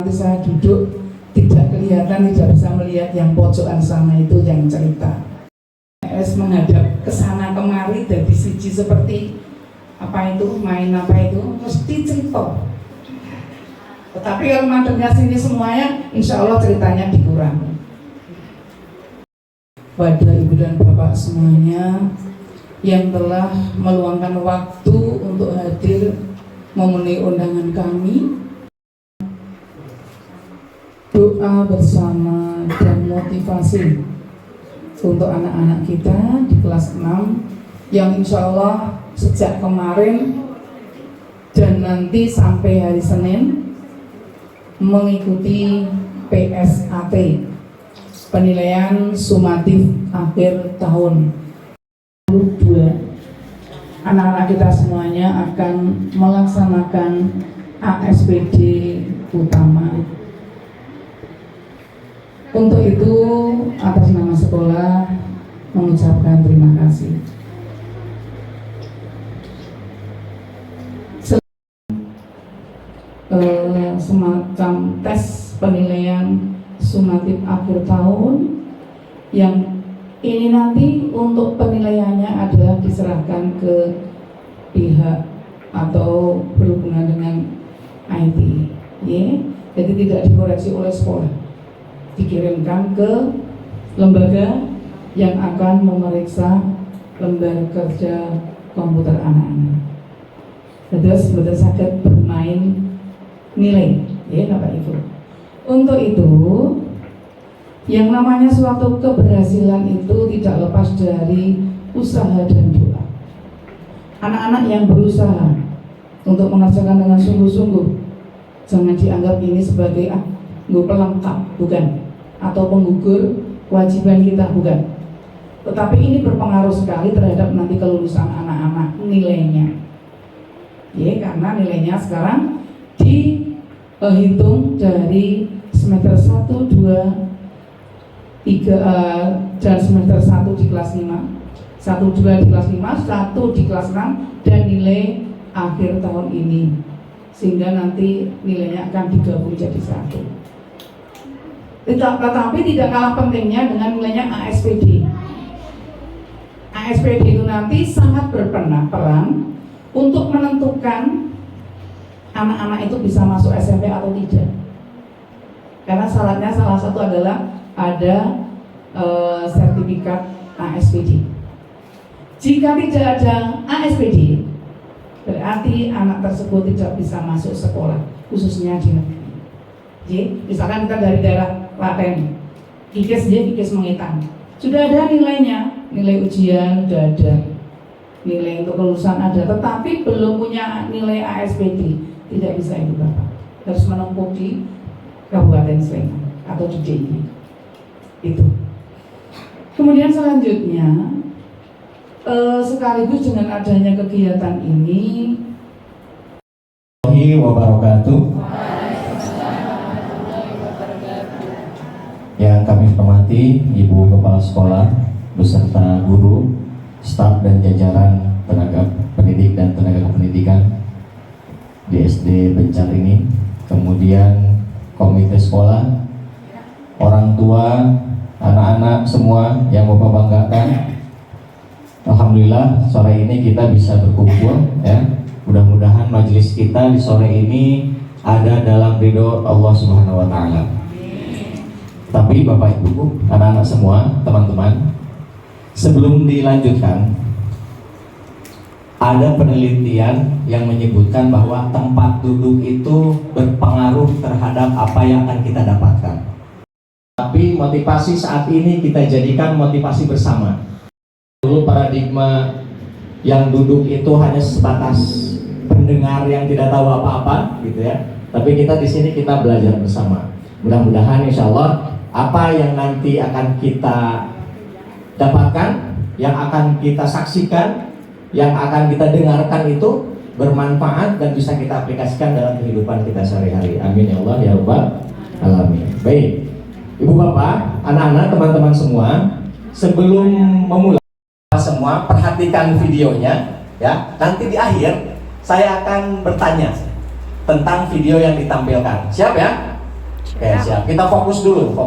Saya duduk tidak kelihatan, tidak bisa melihat yang pojokan sana itu yang cerita. Menghadap ke sana kemari dari siji seperti apa itu, main apa itu, mesti cerita. Tetapi kalau mademnya sini semuanya, insya Allah ceritanya dikurangi. Pada ibu dan bapak semuanya yang telah meluangkan waktu untuk hadir memenuhi undangan kami, doa bersama dan motivasi untuk anak-anak kita di kelas 6 yang insya Allah sejak kemarin dan nanti sampai hari Senin mengikuti PSAT, penilaian sumatif akhir tahun 2022. Anak-anak kita semuanya akan melaksanakan ASPD utama. Untuk itu, atas nama sekolah mengucapkan terima kasih. Semacam tes penilaian sumatif akhir tahun yang ini nanti untuk penilaiannya adalah diserahkan ke pihak atau berhubungan dengan IT, ya. Jadi tidak dikoreksi oleh sekolah, dikirimkan ke lembaga yang akan memeriksa lembar kerja komputer anak-anak. Terus betul sakit bermain nilai, ya Bapak Ibu. Untuk itu, yang namanya suatu keberhasilan itu tidak lepas dari usaha dan doa. Anak-anak yang berusaha untuk mengerjakan dengan sungguh-sungguh, jangan dianggap ini sebagai pelengkap, bukan, atau penggugur kewajiban kita, bukan. Tetapi ini berpengaruh sekali terhadap nanti kelulusan anak-anak, nilainya. Ya, karena nilainya sekarang dihitung dari semester 1, 2, 3 dan semester 1 di kelas 5, 1, 2 di kelas 5, 1 di kelas 6, dan nilai akhir tahun ini, sehingga nanti nilainya akan digabung jadi 1. Tetapi tidak kalah pentingnya dengan nilainya ASPD. ASPD itu nanti sangat berperan untuk menentukan anak-anak itu bisa masuk SMP atau tidak. Karena syaratnya salah satu adalah ada sertifikat ASPD. Jika tidak ada ASPD, berarti anak tersebut tidak bisa masuk sekolah, khususnya di negeri. Jadi, misalkan kita dari daerah Klaten, IKIS Mengitan, sudah ada nilainya, nilai ujian sudah ada, nilai untuk kelulusan ada, tetapi belum punya nilai ASPD, tidak bisa itu Bapak, harus menempuh di Kabupaten Sleman atau di DIY. Itu. Kemudian selanjutnya, sekaligus dengan adanya kegiatan ini, wabarakatuh. Yang kami hormati Ibu Kepala Sekolah beserta guru, staf dan jajaran tenaga pendidik dan tenaga kependidikan di SD Bencar ini, kemudian komite sekolah, orang tua, anak-anak semua yang Bapak banggakan. Alhamdulillah sore ini kita bisa berkumpul, ya. Mudah-mudahan majelis kita di sore ini ada dalam ridho Allah Subhanahu wa taala. Tapi Bapak Ibu, anak-anak semua, teman-teman, sebelum dilanjutkan, ada penelitian yang menyebutkan bahwa tempat duduk itu berpengaruh terhadap apa yang akan kita dapatkan. Tapi motivasi saat ini kita jadikan motivasi bersama. Dulu paradigma yang duduk itu hanya sebatas pendengar yang tidak tahu apa-apa, gitu ya. Tapi kita di sini kita belajar bersama. Mudah-mudahan insya Allah apa yang nanti akan kita dapatkan, yang akan kita saksikan, yang akan kita dengarkan itu bermanfaat dan bisa kita aplikasikan dalam kehidupan kita sehari-hari. Amin ya Allah ya Rabbal alamin. Baik, Ibu Bapak, anak-anak, teman-teman semua, sebelum memulai semua perhatikan videonya, ya. Nanti di akhir saya akan bertanya tentang video yang ditampilkan. Siap ya? Oke, siap. Kita fokus dulu.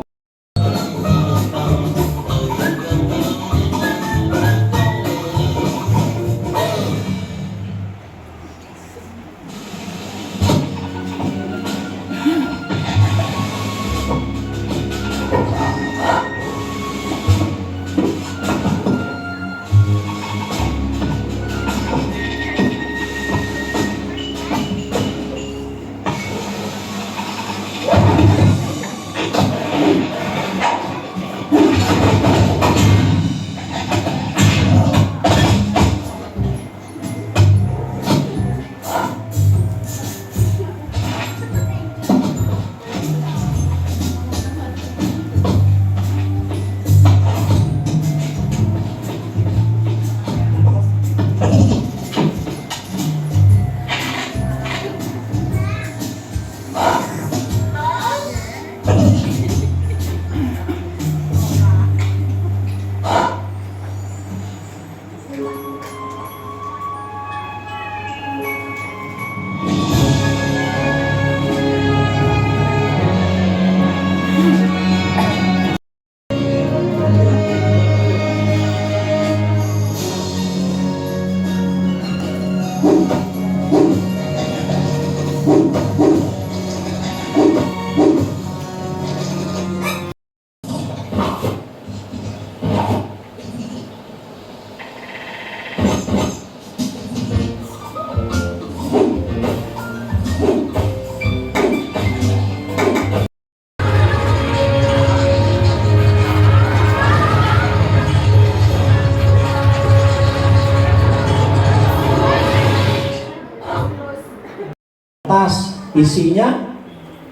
Tas isinya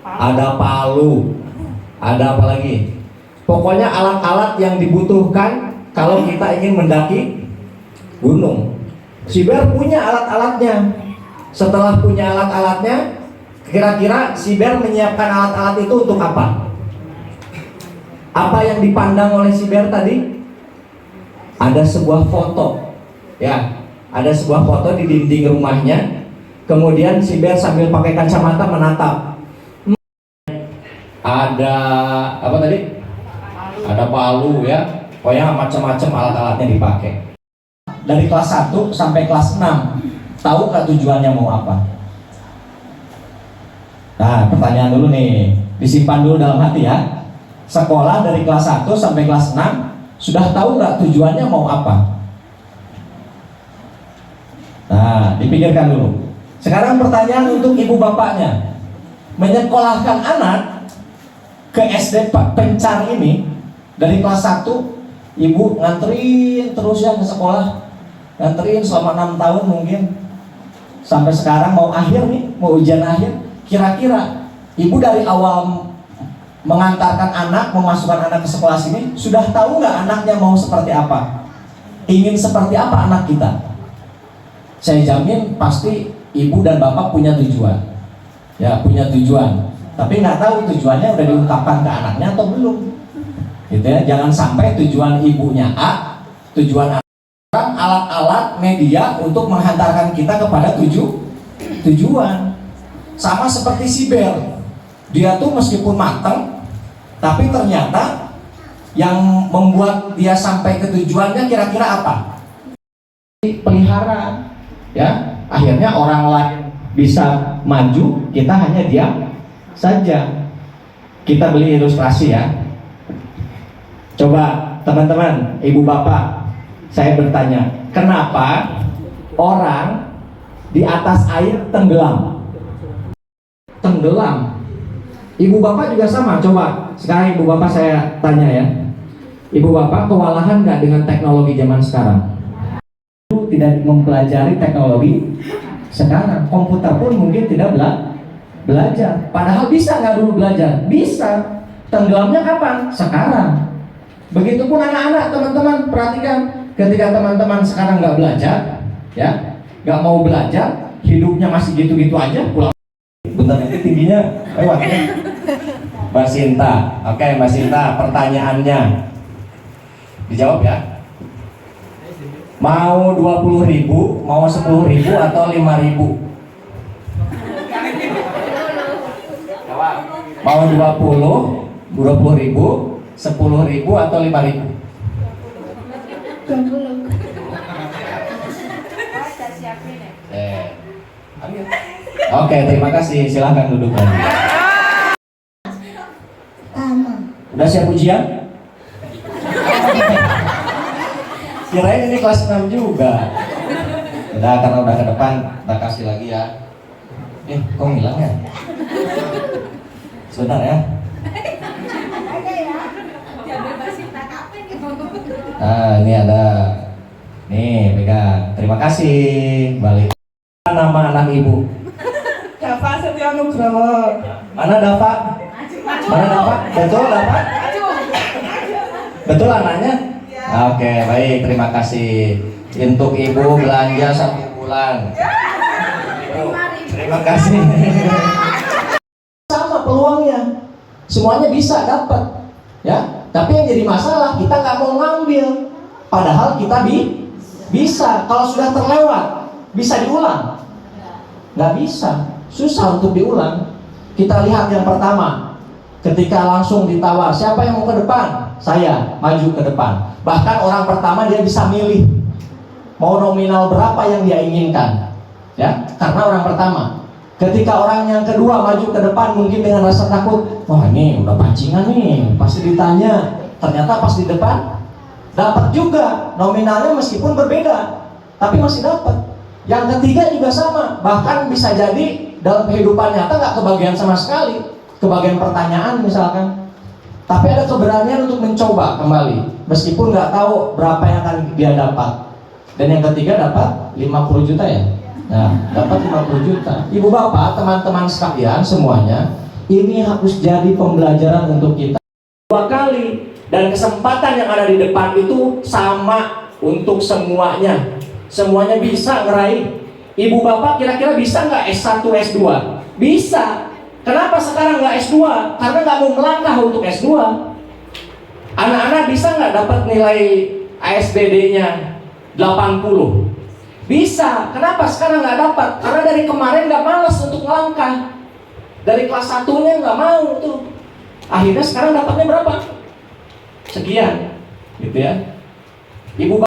ada palu, ada apa lagi? Pokoknya alat-alat yang dibutuhkan kalau kita ingin mendaki gunung. Siber punya alat-alatnya. Setelah punya alat-alatnya, kira-kira Siber menyiapkan alat-alat itu untuk apa? Apa yang dipandang oleh Siber tadi? Ada sebuah foto, ya, ada sebuah foto di dinding rumahnya. Kemudian Siber sambil pakai kacamata menatap. Ada apa tadi? Ada palu, ya. Pokoknya macam-macam alat-alatnya dipakai. Dari kelas 1 sampai kelas 6, tahu nggak tujuannya mau apa? Nah, pertanyaan dulu nih, disimpan dulu dalam hati ya. Sekolah dari kelas 1 sampai kelas 6, sudah tahu nggak tujuannya mau apa? Nah, dipikirkan dulu. Sekarang pertanyaan untuk ibu bapaknya. Menyekolahkan anak ke SD Pencar ini, dari kelas 1, ibu nganterin terus ya ke sekolah. Nganterin selama 6 tahun mungkin. Sampai sekarang mau akhir nih, mau ujian akhir. Kira-kira ibu dari awal mengantarkan anak, memasukkan anak ke sekolah sini, sudah tahu nggak anaknya mau seperti apa? Ingin seperti apa anak kita? Saya jamin pasti ibu dan bapak punya tujuan, ya, punya tujuan. Tapi nggak tahu tujuannya udah diungkapkan ke anaknya atau belum, gitu ya. Jangan sampai tujuan ibunya A, tujuan alat-alat media untuk menghantarkan kita kepada tujuan. Sama seperti Siber, dia tuh meskipun matang, tapi ternyata yang membuat dia sampai ke tujuannya kira-kira apa? Peliharaan, ya. Akhirnya orang lain bisa maju, kita hanya diam saja. Kita beli ilustrasi ya. Coba teman-teman, ibu bapak, saya bertanya, kenapa orang di atas air tenggelam? Tenggelam. Ibu bapak juga sama. Coba sekarang ibu bapak saya tanya ya. Ibu bapak kewalahan nggak dengan teknologi zaman sekarang? Tidak mempelajari teknologi sekarang. Komputer pun mungkin tidak belajar. Padahal bisa nggak dulu belajar? Bisa. Tenggelamnya kapan? Sekarang. Begitupun anak-anak, teman-teman perhatikan. Ketika teman-teman sekarang nggak belajar, ya, nggak mau belajar, hidupnya masih gitu-gitu aja, pulang. Bentar, ini tingginya lewat ya. Mbak Sinta, oke Mbak Sinta, pertanyaannya dijawab ya. Mau 20.000, mau 10.000 atau 5.000? Mau 20 ribu, 10 ribu atau 5 ribu? 20. Oke, terima kasih. Silahkan duduk lagi. Udah siap ujian? Kirain ini kelas 6 juga. Udah, karena udah ke depan, kita kasih lagi ya. Kok ngilang ya? Sebentar ya. Nah, ini ada. Nih, pegang. Terima kasih. Balik. Nama anak ibu? Dava Setya Nugroho. Mana Dava? Mana Dava? Betul Dava? Betul anaknya? Oke, baik. Terima kasih. Untuk ibu belanja 1 bulan. Terima kasih. Sama peluangnya, semuanya bisa dapat, ya. Tapi yang jadi masalah kita nggak mau ngambil. Padahal kita bisa. Kalau sudah terlewat, bisa diulang? Nggak bisa. Susah untuk diulang. Kita lihat yang pertama, ketika langsung ditawar, siapa yang mau ke depan? Saya maju ke depan. Bahkan orang pertama dia bisa milih mau nominal berapa yang dia inginkan, ya, karena orang pertama. Ketika orang yang kedua maju ke depan mungkin dengan rasa takut, wah ini udah pancingan nih, pasti ditanya. Ternyata pas di depan dapat juga nominalnya meskipun berbeda, tapi masih dapat. Yang ketiga juga sama, bahkan bisa jadi dalam kehidupan nyata nggak kebagian sama sekali, kebagian pertanyaan misalkan, tapi ada keberanian untuk mencoba kembali meskipun nggak tahu berapa yang akan dia dapat. Dan yang ketiga dapat 50 juta ya. Nah, dapat 50 juta. Ibu bapak, teman-teman sekalian semuanya, ini harus jadi pembelajaran untuk kita. 2 kali. Dan kesempatan yang ada di depan itu sama untuk semuanya. Semuanya bisa ngeraih. Ibu bapak kira-kira bisa nggak S1, S2? Bisa. Kenapa sekarang nggak S2? Karena nggak mau melangkah untuk S2. Anak-anak bisa nggak dapat nilai ASBD-nya 80? Bisa. Kenapa sekarang nggak dapat? Karena dari kemarin nggak malas untuk melangkah. Dari kelas 1-nya nggak mau tuh. Akhirnya sekarang dapatnya berapa? Sekian, gitu ya. Ibu,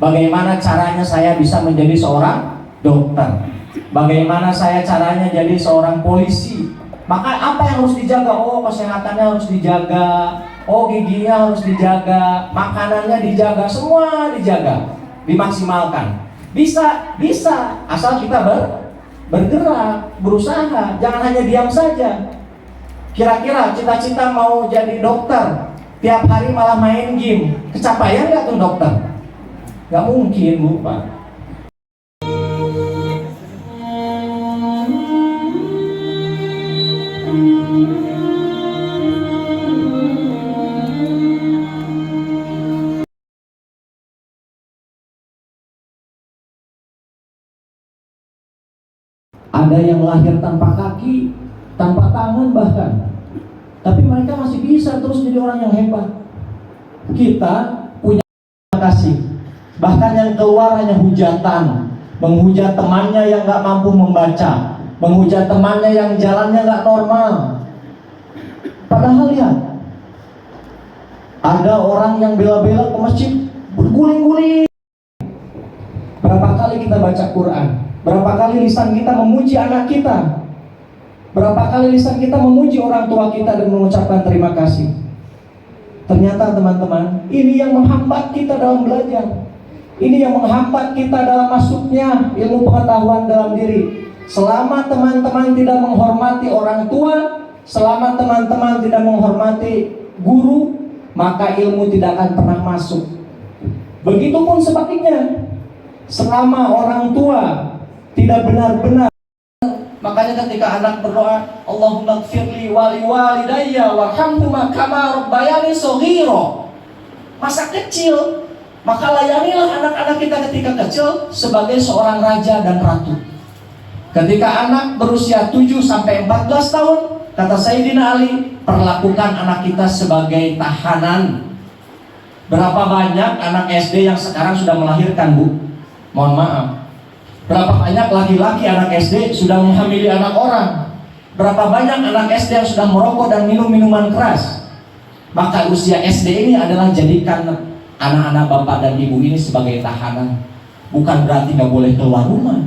bagaimana caranya saya bisa menjadi seorang dokter? Bagaimana saya caranya jadi seorang polisi? Maka apa yang harus dijaga? Oh, kesehatannya harus dijaga. Oh, giginya harus dijaga. Makanannya dijaga. Semua dijaga. Dimaksimalkan. Bisa. Asal kita bergerak, berusaha. Jangan hanya diam saja. Kira-kira cita-cita mau jadi dokter, tiap hari malah main game, kecapaian nggak tuh dokter? Nggak mungkin, Bu, Pak. Ada yang lahir tanpa kaki, tanpa tangan bahkan, tapi mereka masih bisa terus jadi orang yang hebat. Kita punya kasih, bahkan yang keluar hanya hujatan, menghujat temannya yang nggak mampu membaca, menghujat temannya yang jalannya nggak normal. Padahal lihat, ada orang yang bela-bela ke masjid berguling-guling. Berapa kali kita baca Quran? Berapa kali lisan kita memuji anak kita? Berapa kali lisan kita memuji orang tua kita dan mengucapkan terima kasih? Ternyata teman-teman, ini yang menghambat kita dalam belajar. Ini yang menghambat kita dalam masuknya ilmu pengetahuan dalam diri. Selama teman-teman tidak menghormati orang tua, selama teman-teman tidak menghormati guru, maka ilmu tidak akan pernah masuk. Begitupun sebaliknya, selama orang tua tidak benar-benar. Makanya ketika anak berdoa, Allahumma gfirli wali walidayya warhamhuma kama rabbayani shaghira. Masa kecil, maka layanilah anak-anak kita ketika kecil sebagai seorang raja dan ratu. Ketika anak berusia 7 sampai 14 tahun, kata Sayyidina Ali, perlakukan anak kita sebagai tahanan. Berapa banyak anak SD yang sekarang sudah melahirkan, Bu? Mohon maaf. Berapa banyak laki-laki anak SD sudah menghamili anak orang? Berapa banyak anak SD yang sudah merokok dan minum minuman keras? Maka usia SD ini adalah jadikan anak-anak bapak dan ibu ini sebagai tahanan. Bukan berarti nggak boleh keluar rumah,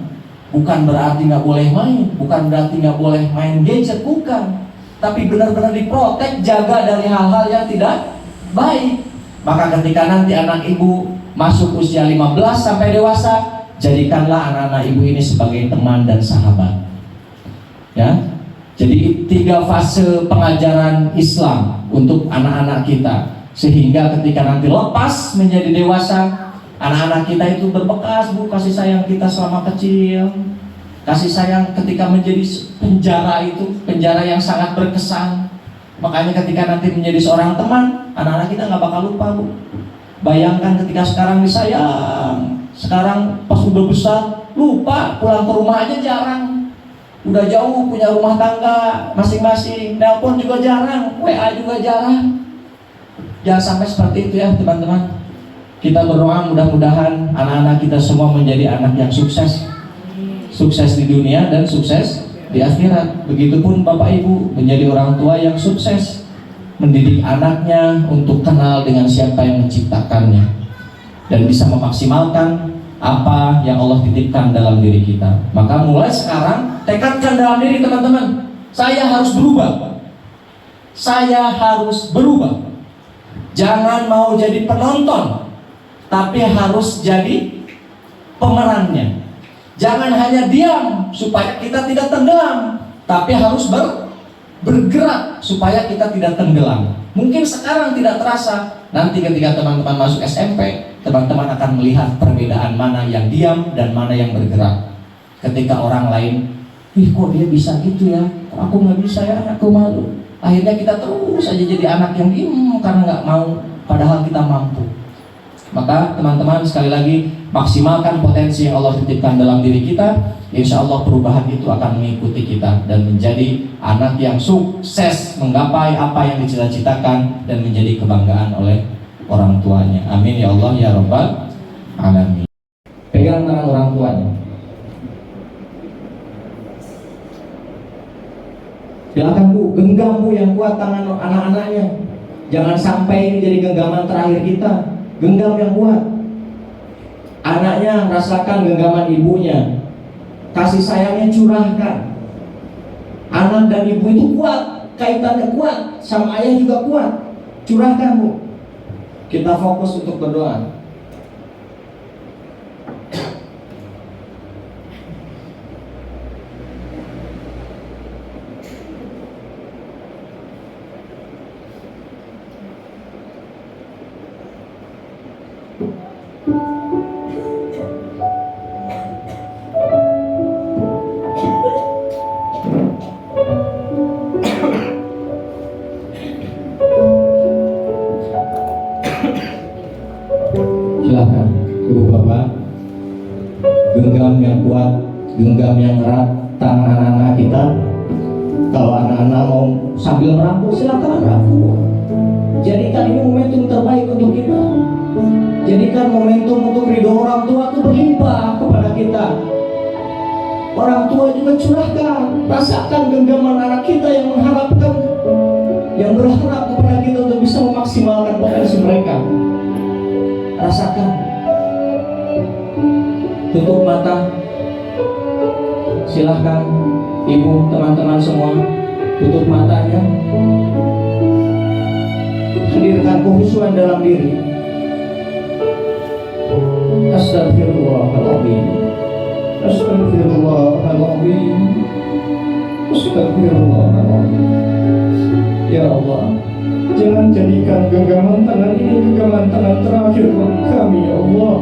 bukan berarti nggak boleh main, bukan berarti nggak boleh main gadget, bukan. Tapi benar-benar diprotek, jaga dari hal-hal yang tidak baik. Maka ketika nanti anak ibu masuk usia 15 sampai dewasa, jadikanlah anak-anak ibu ini sebagai teman dan sahabat. Ya. Jadi 3 fase pengajaran Islam untuk anak-anak kita, sehingga ketika nanti lepas menjadi dewasa, anak-anak kita itu berbekas, Bu, kasih sayang kita selama kecil, kasih sayang ketika menjadi penjara itu, penjara yang sangat berkesan. Makanya ketika nanti menjadi seorang teman, anak-anak kita nggak bakal lupa, Bu. Bayangkan ketika sekarang disayang, sekarang pas udah besar, lupa, pulang ke rumah aja jarang. Udah jauh, punya rumah tangga masing-masing, telepon juga jarang, WA juga jarang. Jangan sampai seperti itu ya teman-teman. Kita berdoa mudah-mudahan anak-anak kita semua menjadi anak yang sukses. Sukses di dunia dan sukses di akhirat. Begitupun Bapak Ibu menjadi orang tua yang sukses, mendidik anaknya untuk kenal dengan siapa yang menciptakannya dan bisa memaksimalkan apa yang Allah titipkan dalam diri kita. Maka mulai sekarang tekadkan dalam diri teman-teman, saya harus berubah. Saya harus berubah. Jangan mau jadi penonton, tapi harus jadi pemerannya. Jangan hanya diam supaya kita tidak tenggelam, tapi harus bergerak supaya kita tidak tenggelam. Mungkin sekarang tidak terasa, nanti ketika teman-teman masuk SMP, teman-teman akan melihat perbedaan mana yang diam dan mana yang bergerak. Ketika orang lain, ih kok dia bisa gitu ya, kok aku nggak bisa ya, aku malu. Akhirnya kita terus aja jadi anak yang diem karena nggak mau, padahal kita mampu. Maka teman-teman sekali lagi maksimalkan potensi yang Allah titipkan dalam diri kita. Insya Allah perubahan itu akan mengikuti kita dan menjadi anak yang sukses menggapai apa yang dicita-citakan dan menjadi kebanggaan oleh orang tuanya. Amin ya Allah ya Rabbal Alamin. Pegang tangan orang tuanya. Silakan Bu, genggam Bu yang kuat tangan anak-anaknya. Jangan sampai ini jadi genggaman terakhir kita. Genggam yang kuat. Anaknya rasakan genggaman ibunya. Kasih sayangnya curahkan. Anak dan ibu itu kuat, kaitannya kuat, sama ayah juga kuat. Curahkan Bu. Kita fokus untuk berdoa. Silakan Ibu Bapak, genggam yang kuat, genggam yang erat tangan anak-anak kita. Kalau anak-anak mau sambil merangkul, silakan rangkul. Jadikan ini momentum terbaik untuk kita. Jadikan momentum untuk ridho orang tua itu berlimpah kepada kita. Orang tua juga curahkan, rasakan genggaman anak kita yang mengharapkan, yang berharap kepada kita untuk bisa memaksimalkan potensi mereka. Rasakan. Tutup mata. Silahkan ibu, teman-teman semua, tutup matanya. Hadirkan kehusuan dalam diri. Astagfirullahaladzim. Astagfirullahaladzim. Astagfirullahaladzim. Ya Allah, jangan jadikan genggaman tangan ini genggaman tangan terakhir bagi kami, ya Allah.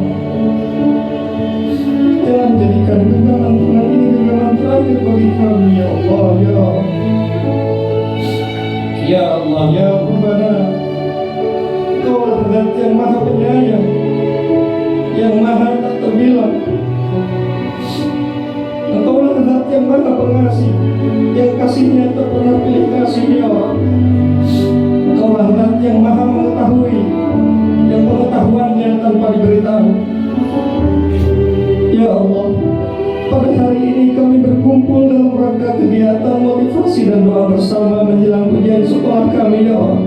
Jangan jadikan genggaman tangan ini genggaman terakhir bagi kami, ya Allah, ya. Ya Allah, ya Rabbana, Engkau Zat yang Maha Penyayang, yang Maha tak terbilang. Engkau Zat yang Maha Pengasih, yang kasihnya tak pernah pilih kasih, ya Allah. Engkaulah Zat yang Maha Mengetahui, yang pengetahuannya tanpa diberitahu. Ya Allah, pada hari ini kami berkumpul dalam rangka kegiatan motivasi bersama menjelang ujian sekolah kami ya Allah.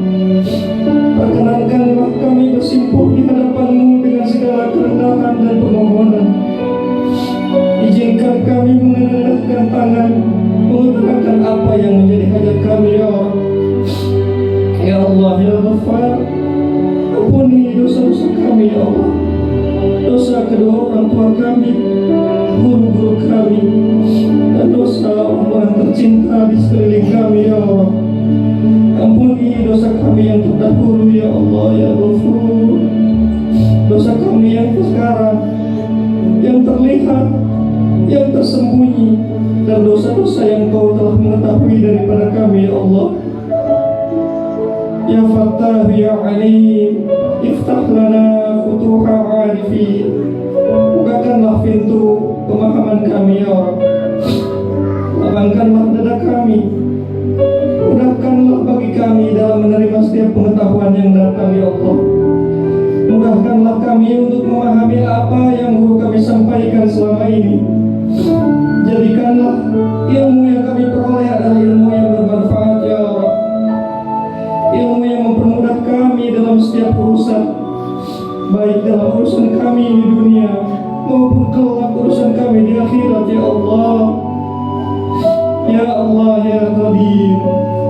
Perkenankanlah kami bersimpuh di hadapan-Mu dengan segala kerendahan dan permohonan. Izinkan kami menengadahkan tangan mengutarakan apa yang menjadi hajat kami ya Allah. Ya Allah ya Ghaffar, ampuni dosa-dosa kami ya Allah, dosa kedua orang tua kami, guru-guru kami, dan dosa orang tercinta di sekeliling kami ya Allah. Ampuni dosa kami yang terdahulu ya Allah ya Ghafur, dosa kami yang sekarang, yang terlihat, yang tersembunyi, dan dosa-dosa yang Kau telah mengetahui daripada kami ya Allah. Ya Fattah ya Alim, iftah lana futuha arifin, bukakanlah pintu pemahaman kami ya Allah. Lapangkanlah dada kami, mudahkanlah bagi kami dalam menerima setiap pengetahuan yang datang ya Allah. Mudahkanlah kami untuk memahami apa yang guru kami sampaikan selama ini. Jadikanlah ilmu yang kami peroleh adalah ilmu yang bermanfaat ya Allah, ilmu yang mempermudah kami dalam setiap urusan, baik dalam urusan kami di dunia maupun kelak urusan kami di akhirat ya Allah. Ya Allah ya Qadir,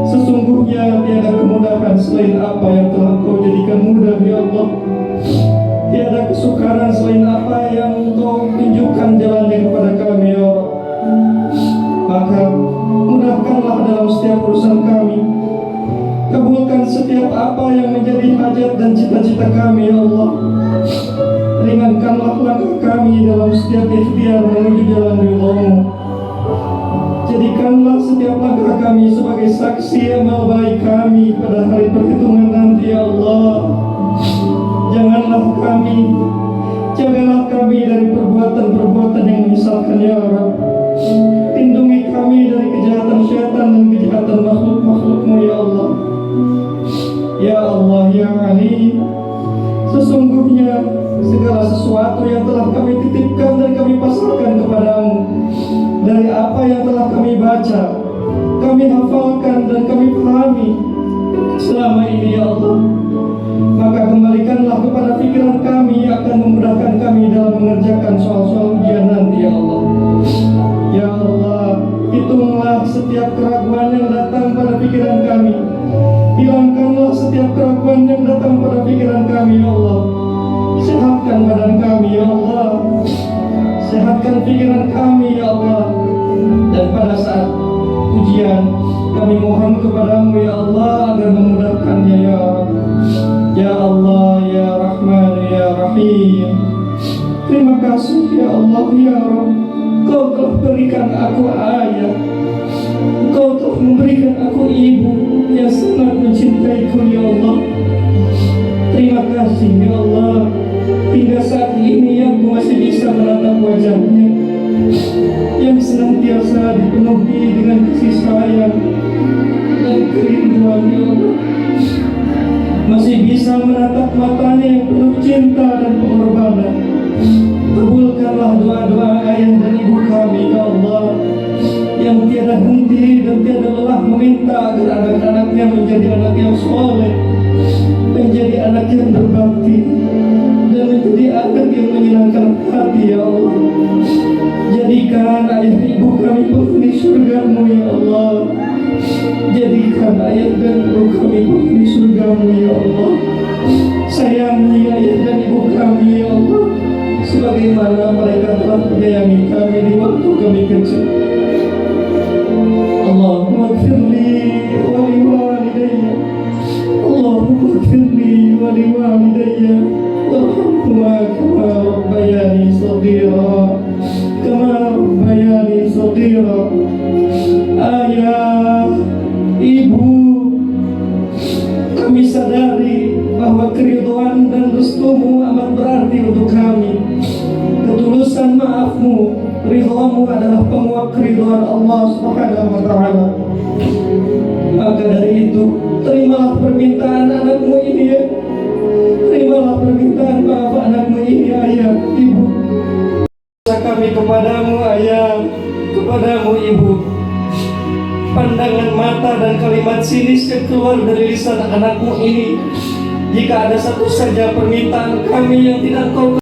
sesungguhnya tiada kemudahan selain apa yang telah Kau jadikan mudah ya Allah. Tiada kesukaran selain apa yang Kau tunjukkan jalannya kepada kami ya Allah. Maka mudahkanlah dalam setiap urusan kami, kabulkan setiap apa yang menjadi hajat dan cita-cita kami ya Allah. Ringankanlah langkah kami dalam setiap ikhtiar menuju jalan ridha-Mu. Jadikanlah setiap langkah kami sebagai saksi amal baik kami pada hari perhitungan nanti ya Allah. Janganlah kami, jagalah kami dari perbuatan-perbuatan yang menyesalkan ya Allah. Lindungi kami dari kejahatan syaitan dan kejahatan makhluk-makhluk-Mu ya Allah. Ya Allah ya Ali, sesungguhnya segala sesuatu yang telah kami titipkan dan kami pasrahkan kepada-Mu, dari apa yang telah kami baca, kami hafalkan dan kami pahami selama ini ya Allah, maka kembalikanlah kepada pikiran kami yang akan memudahkan kami dalam mengerjakan soal-soal ujian nanti ya Allah. Ya Allah, hitunglah setiap keraguan yang datang pada pikiran kami, hilangkanlah setiap keraguan yang datang pada pikiran kami ya Allah. Sehatkan badan kami ya Allah, sehatkan pikiran kami ya Allah. Dan pada saat ujian kami mohon kepada-Mu ya Allah agar memudahkannya ya Allah. Ya Allah ya Rahman ya Rahim, terima kasih ya Allah ya Rabb, Kau telah berikan aku ayah, Kau telah memberikan aku ibu yang sangat mencintaiku ya Allah. Terima kasih ya Allah, hingga saat ini aku masih bisa menatap wajahnya yang senantiasa dipenuhi dengan kasih sayang dan kerinduan ya Allah. Masih bisa menatap matanya yang penuh cinta dan pengorbanan. Kabulkanlah doa-doa ayah dan ibu kami ya Allah, yang tiada henti dan tiada lelah meminta agar anak-anaknya menjadi anak yang soleh, menjadi anak yang berbakti, dan menjadi anak yang menyenangkan hati ya Allah. Jadikan ayah ibu kami penghuni surga-Mu ya Allah. Jadikan ayah dan ibu kami penghuni surga-Mu ya Allah. Sayangi ayah dan ibu kami ya Allah, sebagaimana mereka telah menyayangi kami di waktu kami kecil. Allahumma ighfirli wa liwalidayya, Allahumma ighfirli wa liwalidayya, warhamhuma kama rabbayani shaghira, kama rabbayani shaghira. Ayah, ibu, kami sadari bahwa keridhaan dan restu-Mu amat berarti untuk kami. Ketulusan maaf-Mu, ridha-Mu adalah penguat keridhaan Allah Subhanahu wa Ta'ala. Maka dari itu, terimalah permintaan anak-Mu ini ya. Terimalah permintaan maaf anak-Mu ini ayah, ibu. Kami kepadamu ayah, kepadamu ibu. Pandangan mata dan kalimat sinis yang keluar dari lisan anakmu ini, jika ada satu saja permintaan kami yang tidak kau